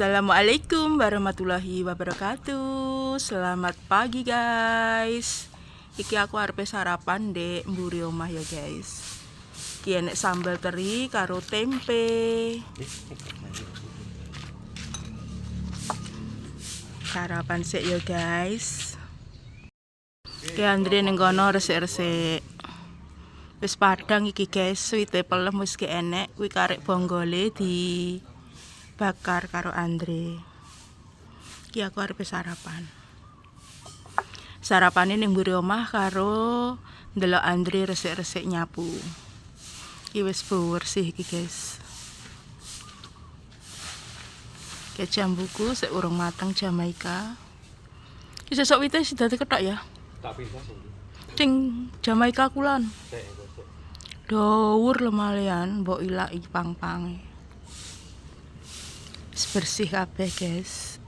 Assalamualaikum warahmatullahi wabarakatuh. Selamat pagi guys. Iki aku arep sarapan dek mburi omah ya guys. Iki enek sambal teri karo tempe. Sarapan sik ya guys. Ki Andre ning kono resik-resik. Wis padang iki guys, suwite pelem wis ki enek, kuwi karek bonggole di bakar karo Andre. Iki aku arep sarapan. Sarapane ning mburi omah karo ndelok Andre resik-resik nyapu. Iki wis bersih iki guys. Ke jambuku sik urung mateng Jamaika. Iki sesuk wite sing dadi kethok ya. Tak bisa sih. Sing Jamaika kulon. Dawur lemalian mbok ilaki pang-pange. Bersih kabeh guys.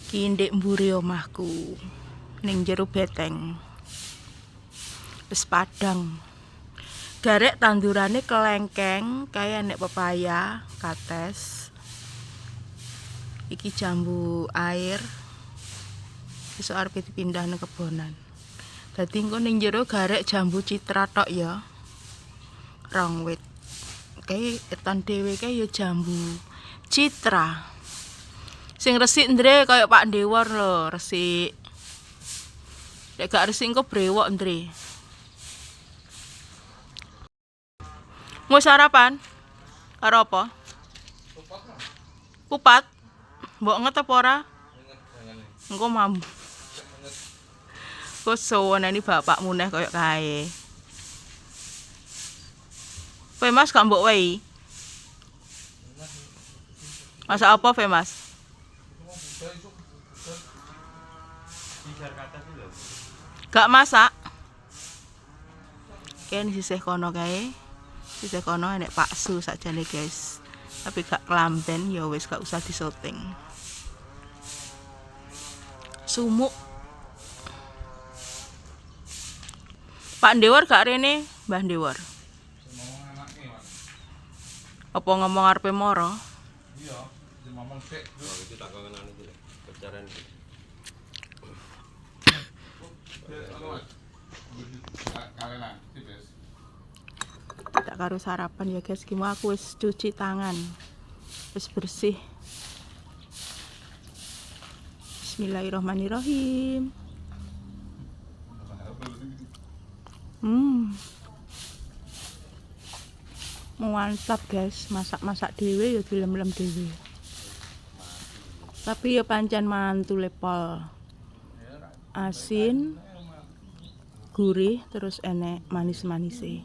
Ki ndek mburi omahku ning jero beteng. Wis padang. Garek tandurane kelengkeng kaya nek pepaya, kates. Iki jambu air. Besok arep dipindah nang kebonan. Dadi engko ning jero garek jambu citra tok ya. Rong wit. Kayak etan dhewe kae ya jambu citra. Sing resik Ndre kaya Pak Dewor lho, resik. Nek gak resik engko brewok Ndre. Mau sarapan? Karo apa? Kupat. Mbok nget apa ora? Engko mambu. Kok sowonane bapakmu neh kaya kae. Femas gak mbok wehi? Masak apa Femas? Gak masak? Ken sisih kono kae. Sisih kono enek paksu sakjane guys. Tapi gak kelamben ya wis gak usah disoting. Sumuk. Pak Dewor gak rene, Mbah Dewor. Apa ngomong arepe moro? Iya, ngomong sik. Oh, iki tak kangenan iki. Pacaran iki. Tak karo sarapan ya guys, gimana aku wis cuci tangan. Wis bersih. Bismillahirrahmanirrahim. Mantap guys, masak-masak dhewe ya dilem-lem dhewe. Tapi ya pancen mantu lepol. Asin, gurih, terus enek manis-manise.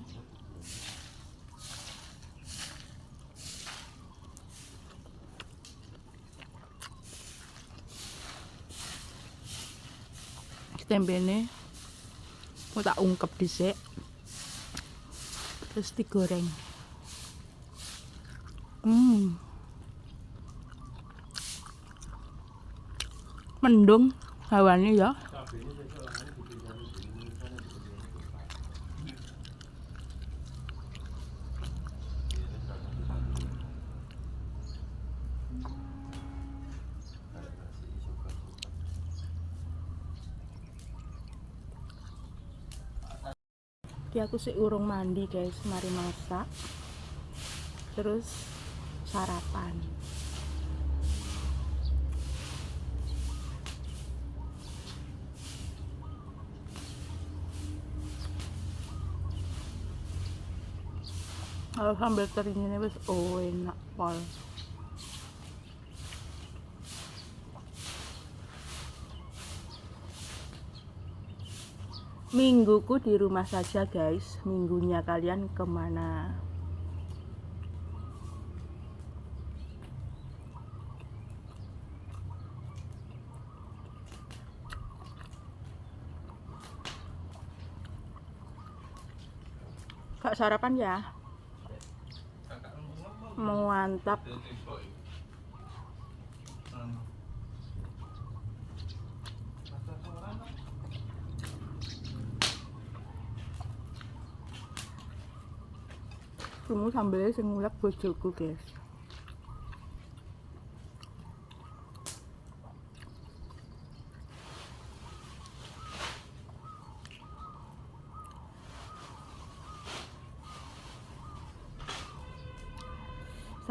Tembene mau tak ungkep dhisik. Terus digoreng. Mendung hawane ya. Iki aku sih urung mandi guys, mari masak. Terus sarapan. Kalau sambal terinya wis enak pol. Mingguku di rumah saja guys. Minggunya kalian kemana? Kak sarapan ya? Mantap. Krungu sambelnya sing ngulek bojoku guys.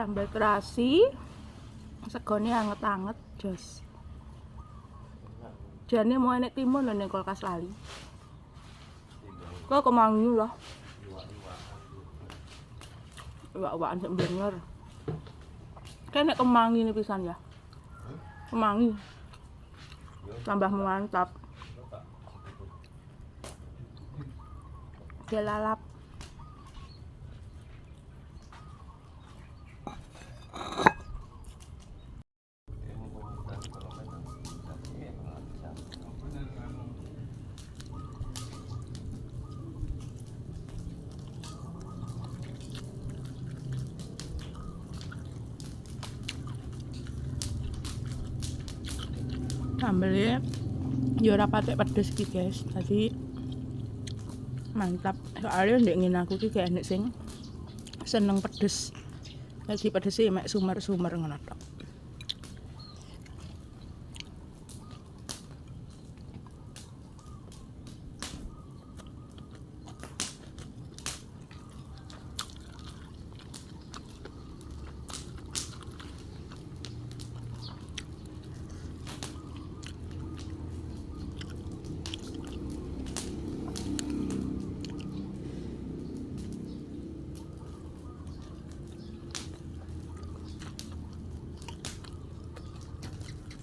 Sambal terasi, segone anget-anget, jos. Jane mau enek timun lho ning kulkas lali. Kok kemangi loh. Iwak-iwakan sing blenger. Kayak nek kemangi ini pisan ya. Kemangi. Tambah mantap. Dia lalap. Sambelnya ya ora patek pedes iki guys, tadi mantap. Soalnya ndek ngene aku iki kayak enek sing seneng pedes. Jadi pedesnya mek sumer-sumer ngono tok.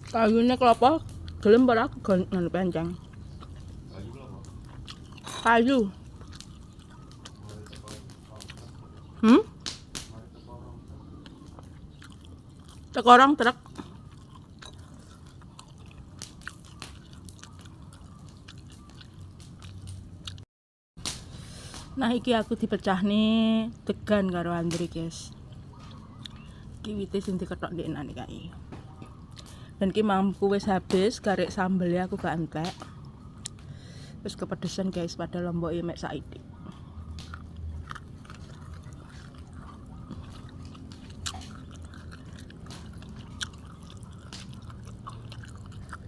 Kayune kelapa gelem ora ngene penceng. Kayu. Tekorong truk. Nah iki aku dipecah nih degan karo Andre guys. Iki wite sing diketok ndekne kae. Dan ki mampu wis habis garek sambelnya aku gak entek. Wis kepedesan guys pada lomboke mek saiki.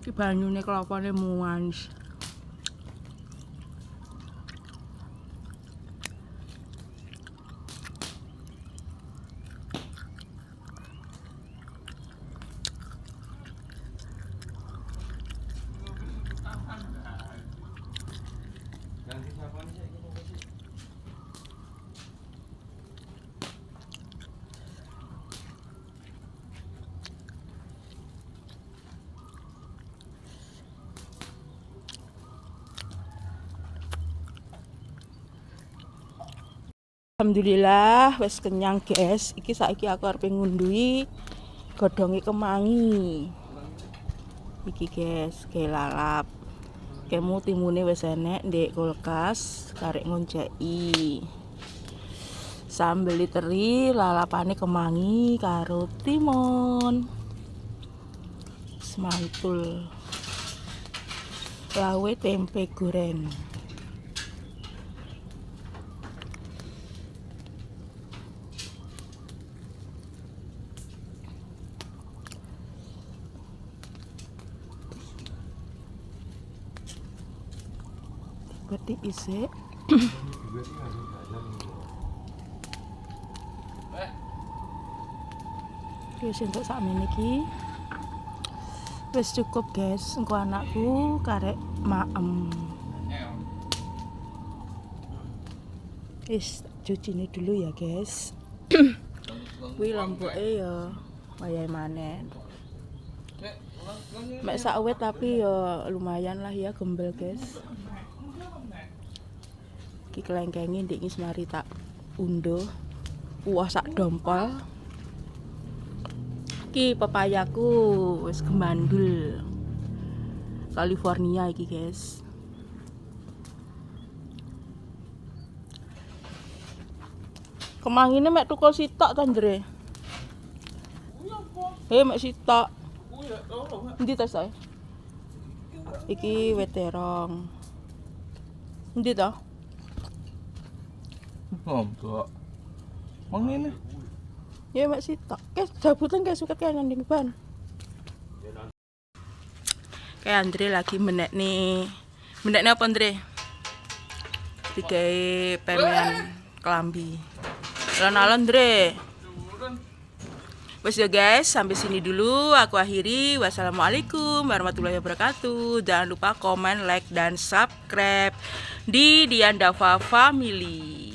Ki banyune kelapane manis. Alhamdulillah wis kenyang guys. Iki saiki aku arep ngunduhi godhonge kemangi. Iki guys, kayak lalap. Kemu timune wis enek ndek kulkas, karek ngonceki. Sambel teri, lalapane kemangi karo timun. Semantul. Lawe tempe goreng. Berarti isi wis entuk sakmene iki wis cukup guys. Engko anakku karek maem wis cucine dulu ya guys. Kuwi lomboke ya wayahe maneh mek sak wit tapi ya lumayan lah ya gembel guys. Iki kelengkenge ndek wis mari tak unduh. Wah sak dompol. Iki pepayaku wis gembandul. California iki guys. Kemangine mek tukul sitok ta Ndre? Mek sitok. Endi ta sae? Iki weterong. Endi ta? Enggak. Mang ini. Ya mak sitok. Jabutan kayak suka kayak nanding ban. Kayak Andre lagi menek nih. Meneknya apa Andre? Digawe pemean kelambi. Lan-lan Andre. Wes ya guys, sampai sini dulu aku akhiri. Wassalamualaikum warahmatullahi wabarakatuh. Jangan lupa komen, like, dan subscribe di Dian Dava Family.